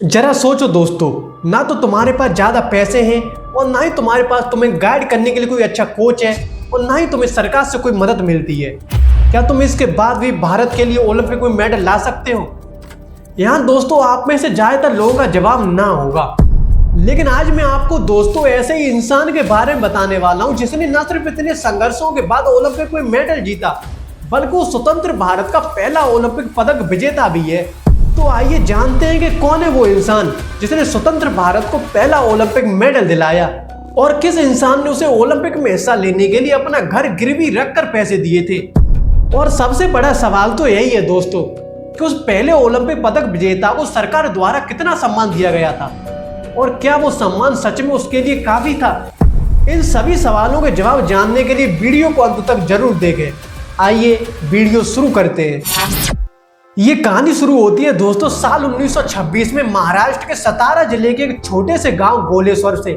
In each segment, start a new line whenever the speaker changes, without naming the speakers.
जरा सोचो दोस्तों, ना तो तुम्हारे पास ज्यादा पैसे हैं और ना ही तुम्हारे पास तुम्हें गाइड करने के लिए कोई अच्छा कोच है और ना ही तुम्हें सरकार से कोई मदद मिलती है। क्या तुम इसके बाद भी भारत के लिए ओलंपिक में मेडल ला सकते हो? यहाँ दोस्तों आप में से ज्यादातर लोगों का जवाब ना होगा, लेकिन आज मैं आपको दोस्तों ऐसे ही इंसान के बारे में बताने वाला हूँ जिसने न सिर्फ इतने संघर्षों के बाद ओलंपिक में मेडल जीता, बल्कि वो स्वतंत्र भारत का पहला ओलंपिक पदक विजेता भी है। तो आइए जानते हैं कि कौन है वो इंसान जिसने स्वतंत्र भारत को पहला ओलंपिक मेडल दिलाया और किस इंसान ने उसे ओलंपिक में हिस्सा लेने के लिए अपना घर गिरवी रखकर पैसे दिए थे। और सबसे बड़ा सवाल तो यही है दोस्तों कि उस पहले ओलंपिक पदक विजेता को सरकार द्वारा कितना सम्मान दिया गया था और क्या वो सम्मान सच में उसके लिए काफी था। इन सभी सवालों के जवाब जानने के लिए वीडियो को अंत तक जरूर देखें। आइए वीडियो शुरू करते हैं। ये कहानी शुरू होती है दोस्तों साल 1926 में महाराष्ट्र के सतारा जिले के एक छोटे से गांव गोलेश्वर से।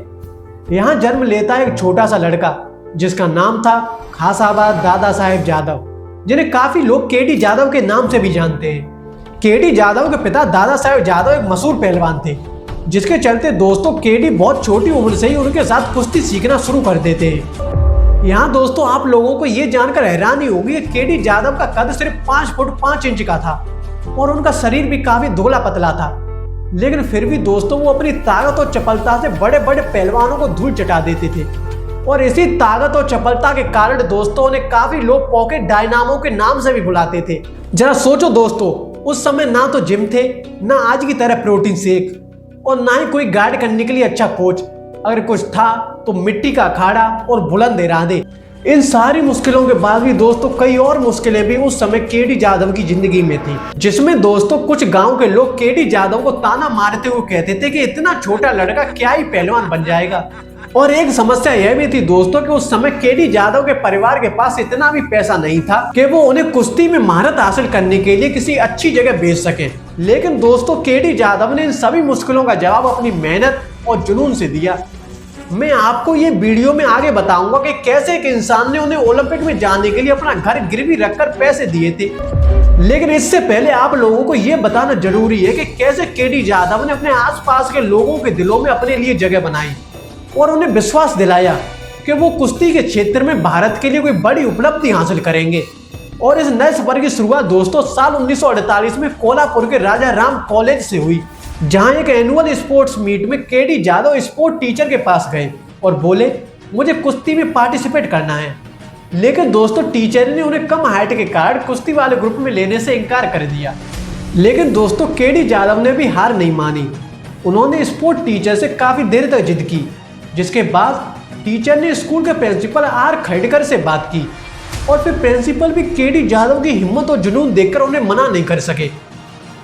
यहाँ जन्म लेता है एक छोटा सा लड़का जिसका नाम था खासाबाद दादा साहेब जादव, जिन्हें काफी लोग केडी जादव के नाम से भी जानते हैं। केडी जादव के पिता दादा साहेब जादव एक मशहूर पहलवान थे, जिसके चलते दोस्तों केडी बहुत छोटी उम्र से ही उनके साथ कुश्ती सीखना शुरू कर देते हैं। यहाँ दोस्तों आप लोगों को ये जानकर हैरानी होगी कि केडी जादव का कद सिर्फ 5 फुट 5 इंच का था और उनका शरीर भी काफी दुबला पतला था, लेकिन फिर भी दोस्तों वो अपनी ताकत और चपलता से बड़े बड़े पहलवानों को धूल चटा देते थे। और इसी ताकत और चपलता के कारण दोस्तों उन्हें काफी लोग पॉकेट डायनामो के नाम से भी बुलाते थे। जरा सोचो दोस्तों, उस समय ना तो जिम थे, ना आज की तरह प्रोटीन शेक और ना ही कोई गाइड करने के लिए अच्छा कोच। अगर कुछ था तो मिट्टी का अखाड़ा और बुलंद इरादे। इन सारी मुश्किलों के बाद भी दोस्तों कई और मुश्किलें भी उस समय केडी जादव की जिंदगी में थी, जिसमें दोस्तों कुछ गांव के लोग केडी जादव को ताना मारते हुए कहते थे कि इतना छोटा लड़का क्या ही पहलवान बन जाएगा। और एक समस्या यह भी थी दोस्तों कि उस समय केडी जादव के परिवार के पास इतना भी पैसा नहीं था कि वो उन्हें कुश्ती में महारत हासिल करने के लिए किसी अच्छी जगह भेज सके। लेकिन दोस्तों केडी जादव ने इन सभी मुश्किलों का जवाब अपनी मेहनत और जुनून से दिया। मैं आपको ये वीडियो में आगे बताऊंगा कि कैसे एक इंसान ने उन्हें ओलंपिक में जाने के लिए अपना घर गिरवी रखकर पैसे दिए थे। लेकिन इससे पहले आप लोगों को ये बताना जरूरी है कि कैसे केडी जादव ने अपने आसपास के लोगों के दिलों में अपने लिए जगह बनाई और उन्हें विश्वास दिलाया कि वो कुश्ती के क्षेत्र में भारत के लिए कोई बड़ी उपलब्धि हासिल करेंगे। और इस नए सफर की शुरुआत दोस्तों साल 1948 में कोल्हापुर के राजा राम कॉलेज से हुई, जहां एक एनुअल स्पोर्ट्स मीट में केडी जादव स्पोर्ट टीचर के पास गए और बोले मुझे कुश्ती में पार्टिसिपेट करना है। लेकिन दोस्तों टीचर ने उन्हें कम हाइट के कारण कुश्ती वाले ग्रुप में लेने से इनकार कर दिया। लेकिन दोस्तों केडी जादव ने भी हार नहीं मानी। उन्होंने स्पोर्ट टीचर से काफी देर तक जिद की, जिसके बाद टीचर ने स्कूल के प्रिंसिपल आर खड़कर से बात की और फिर प्रिंसिपल भी केडी जादव की हिम्मत और जुनून देखकर उन्हें मना नहीं कर सके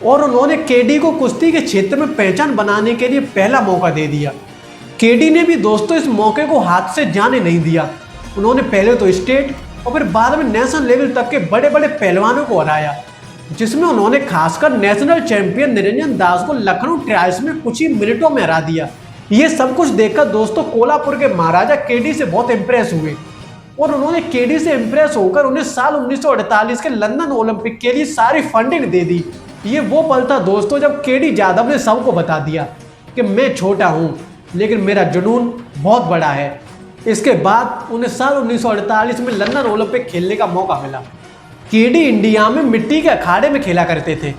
और उन्होंने केडी को कुश्ती के क्षेत्र में पहचान बनाने के लिए पहला मौका दे दिया। केडी ने भी दोस्तों इस मौके को हाथ से जाने नहीं दिया। उन्होंने पहले तो स्टेट और फिर बाद में नेशनल लेवल तक के बड़े बड़े पहलवानों को हराया, जिसमें उन्होंने खासकर नेशनल चैंपियन निरंजन दास को लखनऊ ट्रायल्स में कुछ ही मिनटों में हरा दिया। ये सब कुछ देखकर दोस्तों कोल्हापुर के महाराजा केडी से बहुत इंप्रेस हुए और उन्होंने केडी से इंप्रेस होकर उन्हें साल 1948 के लंदन ओलंपिक के लिए सारी फंडिंग दे दी। ये वो पल था दोस्तों जब केडी जादव ने सबको बता दिया कि मैं छोटा हूँ लेकिन मेरा जुनून बहुत बड़ा है। इसके बाद उन्हें साल 1948 में लंदन ओलंपिक खेलने का मौका मिला। केडी इंडिया में मिट्टी के अखाड़े में खेला करते थे।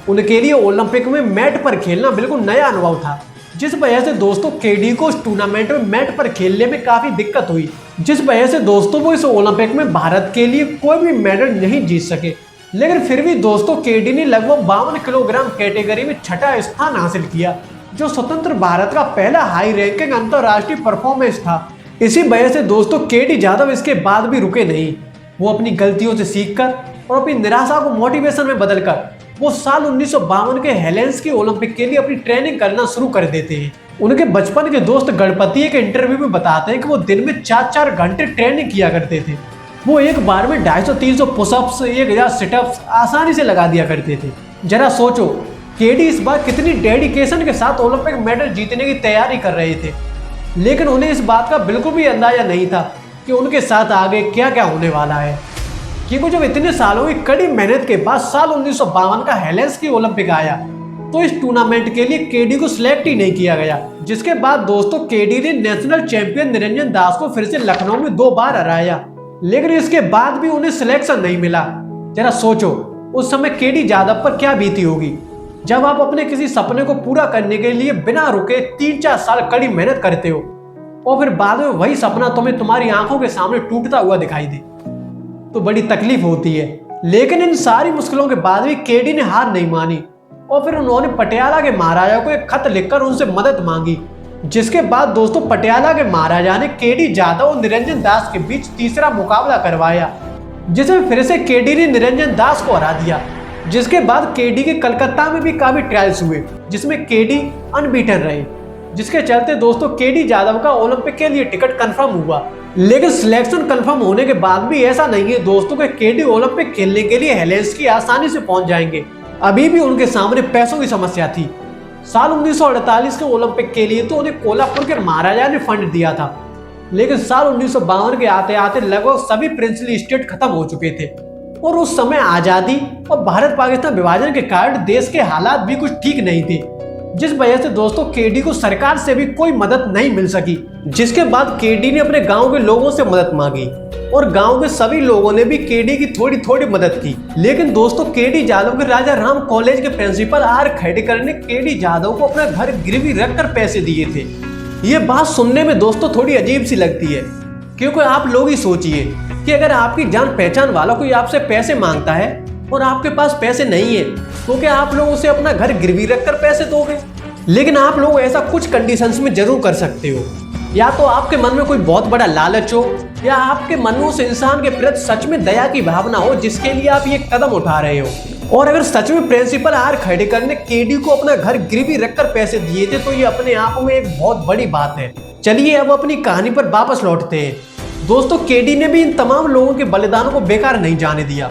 उनके लिए ओलंपिक में मैट पर खेलना बिल्कुल नया अनुभव था, जिस वजह से दोस्तों केडी को उस टूर्नामेंट में मैट पर खेलने में काफी दिक्कत हुई, जिस वजह से दोस्तों वो इस ओलंपिक में भारत के लिए कोई भी मेडल नहीं जीत सके। लेकिन फिर भी दोस्तों केडी ने लगभग 52 किलोग्राम कैटेगरी में छठा स्थान हासिल किया, जो स्वतंत्र भारत का पहला हाई रैंकिंग अंतरराष्ट्रीय परफॉर्मेंस था। इसी वजह से दोस्तों केडी जादव इसके बाद भी रुके नहीं। वो अपनी गलतियों से सीखकर और अपनी निराशा को मोटिवेशन में बदलकर वो साल 1952 के हेलेंस के ओलंपिक के लिए अपनी ट्रेनिंग करना शुरू कर देते हैं। उनके बचपन के दोस्त गणपति एक इंटरव्यू में बताते हैं कि वो दिन में 4-4 घंटे ट्रेनिंग किया करते थे। वो एक बार में 250-300 पुशअप्स 1000 सिटअप्स आसानी से लगा दिया करते थे। जरा सोचो केडी इस बार कितनी डेडिकेशन के साथ ओलंपिक मेडल जीतने की तैयारी कर रहे थे, लेकिन उन्हें इस बात का बिल्कुल भी अंदाजा नहीं था कि उनके साथ आगे क्या क्या होने वाला है। क्योंकि जब इतने सालों की कड़ी मेहनत के बाद साल 1952 का हेलेंस की ओलंपिक आया तो इस टूर्नामेंट के लिए केडी को सिलेक्ट ही नहीं किया गया। जिसके बाद दोस्तों केडी ने नेशनल चैंपियन निरंजन दास को फिर से लखनऊ में 2 बार हराया, लेकिन इसके बाद भी उन्हें सिलेक्शन नहीं मिला। जरा सोचो उस समय केडी जाधव पर क्या बीती होगी, जब आप अपने किसी सपने को पूरा करने के लिए बिना रुके 3-4 साल कड़ी मेहनत करते हो और फिर बाद में वही सपना तुम्हें तुम्हारी आंखों के सामने टूटता हुआ दिखाई दे, तो बड़ी तकलीफ होती है। लेकिन इन सारी मुश्किलों के बाद भी केडी ने हार नहीं मानी और फिर उन्होंने पटियाला के महाराजा को एक खत लिखकर उनसे मदद मांगी। जिसके बाद दोस्तों पटियाला के महाराजा ने केडी जाधव और निरंजन दास के बीच तीसरा मुकाबला करवाया, जिसमें फिर से केडी ने निरंजन दास को हरा दिया। जिसके बाद केडी के कलकत्ता में भी काफी ट्रायल्स हुए, जिसमें केडी अनबीटन रहे, जिसके चलते दोस्तों केडी जाधव का ओलंपिक के लिए टिकट कंफर्म हुआ। लेकिन सिलेक्शन कंफर्म होने के बाद भी ऐसा नहीं है दोस्तों कि केडी ओलंपिक खेलने के लिए हेलेंसिकी आसानी से पहुंच जाएंगे। अभी भी उनके सामने पैसों की समस्या थी। साल 1948 के ओलंपिक के लिए तो उन्हें कोल्हापुर के महाराजा ने फंड दिया था, लेकिन साल 1952 के आते आते लगभग सभी प्रिंसली स्टेट खत्म हो चुके थे और उस समय आजादी और भारत पाकिस्तान विभाजन के कारण देश के हालात भी कुछ ठीक नहीं थे, जिस वजह से दोस्तों केडी को सरकार से भी कोई मदद नहीं मिल सकी। जिसके बाद केडी ने अपने गांव के लोगों से मदद मांगी और गांव के सभी लोगों ने भी केडी की थोड़ी थोड़ी मदद की। लेकिन दोस्तों केडी जाधव के राजा राम कॉलेज के प्रिंसिपल आर खेडेकर ने केडी जाधव को अपना घर गिरवी रखकर पैसे दिए थे। ये बात सुनने में दोस्तों थोड़ी अजीब सी लगती है, क्योंकि आप लोग ही सोचिए कि अगर आपकी जान पहचान वाला कोई आपसे पैसे मांगता है और आपके पास पैसे नहीं है, तो क्या आप लोग उसे अपना घर गिरवी रखकर पैसे दोगे? लेकिन आप लोग ऐसा कुछ कंडीशंस में जरूर कर सकते हो, या तो आपके मन में कोई बहुत बड़ा लालच हो, या आपके मन में उस इंसान के प्रति सच में दया की भावना हो जिसके लिए आप ये कदम उठा रहे हो। और अगर सच में प्रिंसिपल आर खेडेकर ने केडी को अपना घर गिरवी रखकर पैसे दिए थे तो ये अपने आप में एक बहुत बड़ी बात है। चलिए अब अपनी कहानी पर वापस लौटते हैं। दोस्तों केडी ने भी इन तमाम लोगों के बलिदानों को बेकार नहीं जाने दिया।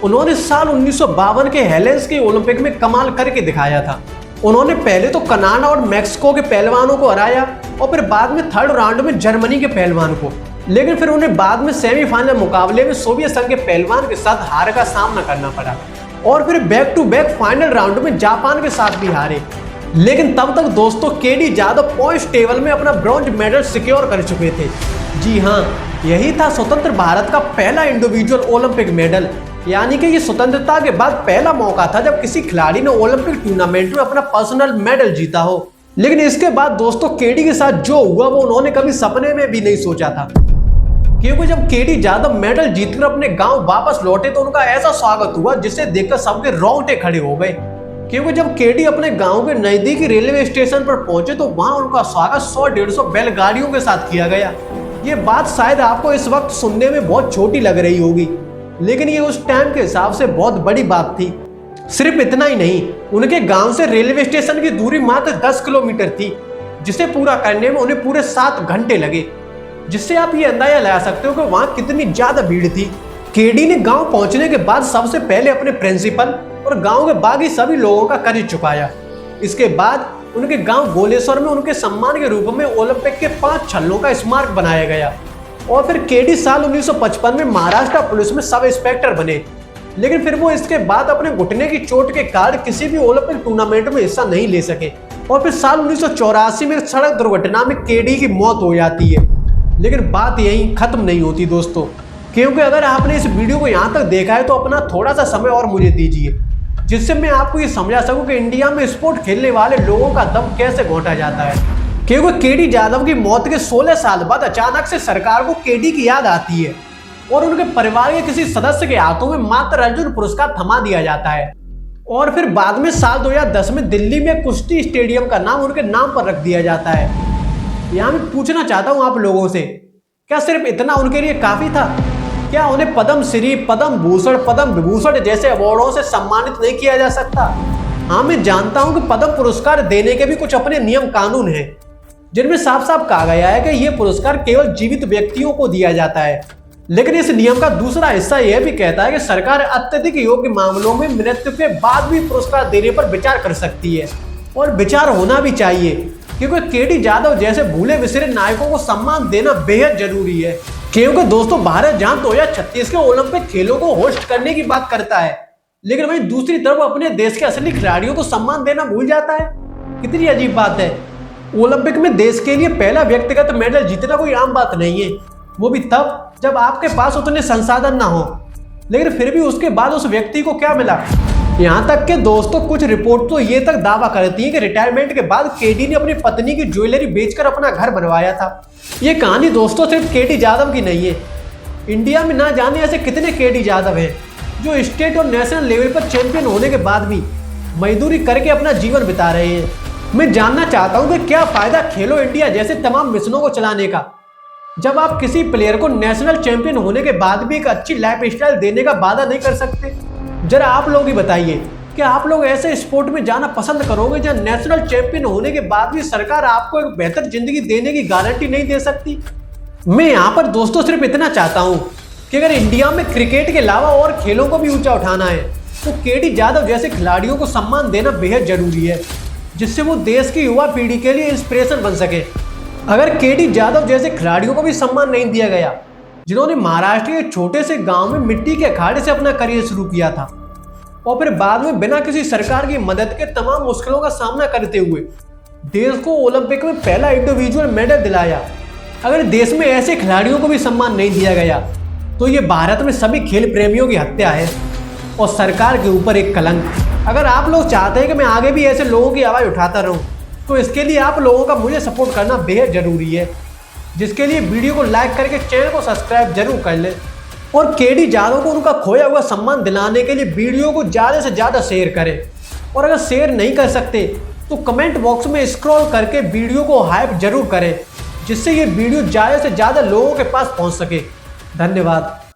उन्होंने साल 1952 के हेलेंस के ओलंपिक में कमाल करके दिखाया था। उन्होंने पहले तो कनाडा और मैक्सिको के पहलवानों को हराया और फिर बाद में थर्ड राउंड में जर्मनी के पहलवान को, लेकिन फिर उन्हें बाद में सेमीफाइनल मुकाबले में सोवियत संघ के पहलवान के साथ हार का सामना करना पड़ा और फिर back to back final round में जापान के साथ भी हारे। लेकिन तब तक दोस्तों केडी जाधव पॉइंट्स टेबल में अपना ब्रॉन्ज मेडल सिक्योर कर चुके थे। जी हाँ, यही था स्वतंत्र भारत का पहला इंडिविजुअल ओलंपिक मेडल, यानी कि ये स्वतंत्रता के बाद पहला मौका था जब किसी खिलाड़ी ने ओलंपिक टूर्नामेंट में अपना पर्सनल मेडल जीता हो। लेकिन इसके बाद दोस्तों केडी के साथ जो हुआ वो उन्होंने कभी सपने में भी नहीं सोचा था, क्योंकि जब केडी जाधव मेडल जीतकर अपने गांव वापस लौटे तो उनका ऐसा स्वागत हुआ जिसे देखकर सबके रोंगटे खड़े हो गए। क्योंकि जब केडी अपने गांव के नजदीकी रेलवे स्टेशन पर पहुंचे तो वहां उनका स्वागत 100-150 बैलगाड़ियों के साथ किया गया। ये बात शायद आपको इस वक्त सुनने में बहुत छोटी लग रही होगी, लेकिन ये उस टाइम के हिसाब से बहुत बड़ी बात थी। सिर्फ इतना ही नहीं, उनके गांव से रेलवे स्टेशन की दूरी मात्र 10 किलोमीटर थी, जिसे पूरा करने में उन्हें पूरे 7 घंटे लगे, जिससे आप ये अंदाजा लगा सकते हो कि वहां कितनी ज्यादा भीड़ थी। केडी ने गांव पहुंचने के बाद सबसे पहले अपने प्रिंसिपल और गांव के बाकी सभी लोगों का कर्ज चुकाया। इसके बाद उनके गांव गोलेश्वर में उनके सम्मान के रूप में ओलंपिक के 5 छल्लों का स्मारक बनाया गया। और फिर केडी साल 1955 में महाराष्ट्र पुलिस में सब इंस्पेक्टर बने, लेकिन फिर वो इसके बाद अपने घुटने की चोट के कारण किसी भी ओलंपिक टूर्नामेंट में हिस्सा नहीं ले सके। और फिर साल 1984 में सड़क दुर्घटना में केडी की मौत हो जाती है। लेकिन बात यहीं खत्म नहीं होती दोस्तों, क्योंकि अगर आपने इस वीडियो को यहाँ तक देखा है तो अपना थोड़ा सा समय और मुझे दीजिए, जिससे मैं आपको ये समझा सकूं कि इंडिया में स्पोर्ट खेलने वाले लोगों का दम कैसे घोटा जाता है। क्योंकि केडी जाधव की मौत के 16 साल बाद अचानक से सरकार को केडी की याद आती है और उनके परिवार के किसी सदस्य के हाथों में मात्र अर्जुन पुरस्कार थमा दिया जाता है। और फिर बाद में साल 2010 में दिल्ली में कुश्ती स्टेडियम का नाम उनके नाम पर रख दिया जाता है। यहाँ मैं पूछना चाहता हूँ आप लोगों से, क्या सिर्फ इतना उनके लिए काफी था? क्या उन्हें पद्म श्री, पद्म भूषण, पद्म विभूषण जैसे अवार्डों से सम्मानित नहीं किया जा सकता? हाँ, मैं जानता हूँ कि पद्म पुरस्कार देने के भी कुछ अपने नियम कानून हैं, जिनमें साफ साफ कहा गया है कि यह पुरस्कार केवल जीवित व्यक्तियों को दिया जाता है। लेकिन इस नियम का दूसरा हिस्सा यह भी कहता है कि सरकार अत्यधिक योग्य मामलों में मृत्यु के बाद भी पुरस्कार देने पर विचार कर सकती है, और विचार होना भी चाहिए, क्योंकि केडी जाधव जैसे भूले बिसरे नायकों को सम्मान देना बेहद जरूरी है। क्योंकि दोस्तों भारत जहां 2036 के ओलंपिक खेलों को होस्ट करने की बात करता है, लेकिन वहीं दूसरी तरफ अपने देश के असली खिलाड़ियों को सम्मान देना भूल जाता है। कितनी अजीब बात है। ओलंपिक में देश के लिए पहला व्यक्तिगत मेडल जीतना कोई आम बात नहीं है, वो भी तब जब आपके पास उतने संसाधन ना हो। लेकिन फिर भी उसके बाद उस व्यक्ति को क्या मिला? यहाँ तक के दोस्तों कुछ रिपोर्ट तो ये तक दावा करती है कि रिटायरमेंट के बाद केडी ने अपनी पत्नी की ज्वेलरी बेचकर अपना घर बनवाया था। ये कहानी दोस्तों सिर्फ केडी जाधव की नहीं है। इंडिया में ना जाने ऐसे कितने केडी जाधव हैं जो स्टेट और नेशनल लेवल पर चैंपियन होने के बाद भी मजदूरी करके अपना जीवन बिता रहे हैं। मैं जानना चाहता हूँ कि क्या फायदा खेलो इंडिया जैसे तमाम मिशनों को चलाने का, जब आप किसी प्लेयर को नेशनल चैंपियन होने के बाद भी एक अच्छी लाइफ स्टाइल देने का वादा नहीं कर सकते। जरा आप लोग ही बताइए कि आप लोग ऐसे स्पोर्ट में जाना पसंद करोगे जहां नेशनल चैंपियन होने के बाद भी सरकार आपको एक बेहतर जिंदगी देने की गारंटी नहीं दे सकती। मैं यहाँ पर दोस्तों सिर्फ इतना चाहता हूँ कि अगर इंडिया में क्रिकेट के अलावा और खेलों को भी ऊंचा उठाना है तो केडी जाधव जैसे खिलाड़ियों को सम्मान देना बेहद जरूरी है, जिससे वो देश की युवा पीढ़ी के लिए इंस्पिरेशन बन सके। अगर केडी जाधव जैसे खिलाड़ियों को भी सम्मान नहीं दिया गया जिन्होंने महाराष्ट्र के छोटे से गांव में मिट्टी के अखाड़े से अपना करियर शुरू किया था और फिर बाद में बिना किसी सरकार की मदद के तमाम मुश्किलों का सामना करते हुए देश को ओलंपिक में पहला इंडिविजुअल मेडल दिलाया, अगर देश में ऐसे खिलाड़ियों को भी सम्मान नहीं दिया गया तो ये भारत में सभी खेल प्रेमियों की हत्या है और सरकार के ऊपर एक कलंक। अगर आप लोग चाहते हैं कि मैं आगे भी ऐसे लोगों की आवाज़ उठाता रहूं तो इसके लिए आप लोगों का मुझे सपोर्ट करना बेहद ज़रूरी है, जिसके लिए वीडियो को लाइक करके चैनल को सब्सक्राइब जरूर कर लें और केडी जाधव को उनका खोया हुआ सम्मान दिलाने के लिए वीडियो को ज़्यादा से ज़्यादा शेयर करें। और अगर शेयर नहीं कर सकते तो कमेंट बॉक्स में स्क्रॉल करके वीडियो को हाइप जरूर करें, जिससे ये वीडियो ज़्यादा से ज़्यादा लोगों के पास पहुंच सके। धन्यवाद।